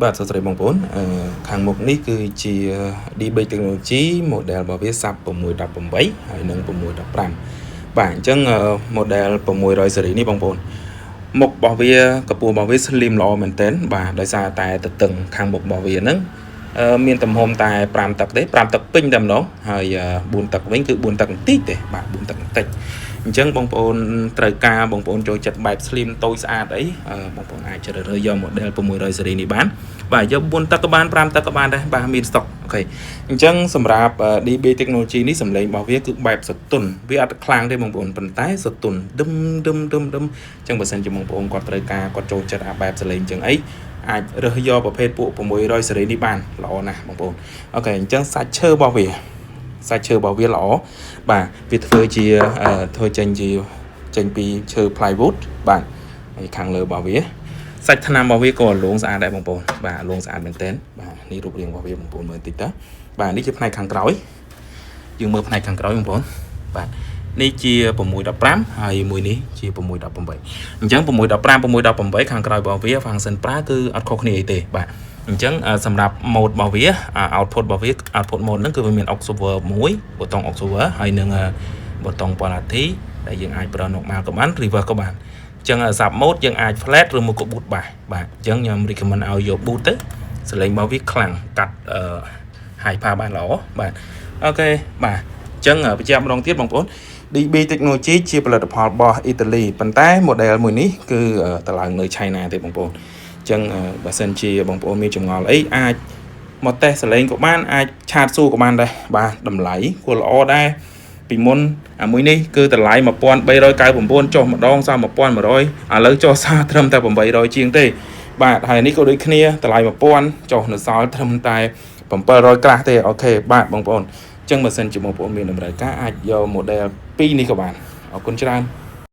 បាទសួស្តីបងប្អូនខាងមុខនេះគឺជា DB Technology model របស់វា SAP 618ហើយនិង615បាទអញ្ចឹង model 600 series នេះបងប្អូនមុខរបស់វាកម្ពស់របស់វា slim ល្អមែនទែនបាទដោយសារតែទទឹងខាងមុខរបស់វាហ្នឹងមានទំហំតែ5តឹកទេ5តឹកពេញតែម្ដងហើយ4តឹកវិញគឺ4តឹកបន្តិចទេបាទ4តឹកបន្តិចអញ្ចឹងបងប្អូនត្រូវការបងប្អូនចូលចិត្តបែប slim តូចស្អាតអីបងប្អូនអាចជ្រើសរើសយក model 600 series នេះបានបាទយក4តឹកក៏បាន5តឹកក៏បានដែរបាទមាន stock អូខេអញ្ចឹងសម្រាប់ DB Technology នេះសម្លេងរបស់វាគឺបែបសតុនវាអត់ខ្លាំងទេបងប្អូនប៉ុន្តែសតុនដឹមអញ្ចឹងបើសិនជាបងប្អូនគាត់ត្រូវការគាត់ចូលចិត្តអាបែបសលេងអញ្ចឹងអីអាចរើសយកប្រភេទពួក600 series នេះបានល្អណាស់បងប្អូនអូខេអញ្ចឹងសាច់ឈើរបស់វាល្អបាទវាធ្វើចេញពីឈើ plywood បាទហើយខាងលើរបស់វាសាច់ថ្នាំរបស់វាក៏លងស្អាតដែរបងប្អូនបាទលងស្អាតមែនទែនបាទនេះរូបរាងរបស់វាបងប្អូនមើលតិចតើបាទនេះជាផ្នែកខាងក្រោយយើងមើលផ្នែកខាងក្រោយបងប្អូនបាទនេះជា615ហើយមួយនេះជា618អញ្ចឹង615 618ខាងក្រោយរបស់វា function ប្រើគឺអត់ខុសគ្នាអីទេបាទអញ្ចឹងសម្រាប់ mode របស់វា output របស់វា output mode ហ្នឹងគឺវាមាន observer 1ប៊ូតុង observer ហើយនឹងប៊ូតុង polarity ដែលយើងអាចប្រើ normal ក៏បាន reverse ក៏បានអញ្ចឹង sub mode យើងអាច flat ឬមួយក៏ boot បាទអញ្ចឹងខ្ញុំ recommend ឲ្យយក boot ទៅសលេងរបស់វាខ្លាំងកាត់ high power បានល្អបាទអូខេបាទអញ្ចឹងបញ្ជាក់ម្ដងទៀតបងប្អូន DB Technology ជាផលិតផលរបស់អ៊ីតាលីប៉ុន្តែ model មួយនេះគឺតម្លើងនៅ China ទេបងប្អូនអញ្ចឹងបើសិនជាបងប្អូនមានចម្ងល់អីអាចមកតេស្តសលេងក៏បានអាចឆាតសួរក៏បានដែរបាទតម្លៃគួរល្អដែរពីមុនអាមួយនេះគឺតម្លៃ1399ចុះម្ដងសល់1100ឥឡូវចុះសល់ត្រឹមតែ800ជាងទេបាទហើយនេះក៏ដូចគ្នាតម្លៃ1000ចុះនៅសល់ត្រឹមតែ700ក្រាស់ទេអូខេបាទបងប្អូនអញ្ចឹងបើសិនជាបងប្អូនមានតម្រូវការអាចយក model 2នេះក៏បានអរគុណច្រើន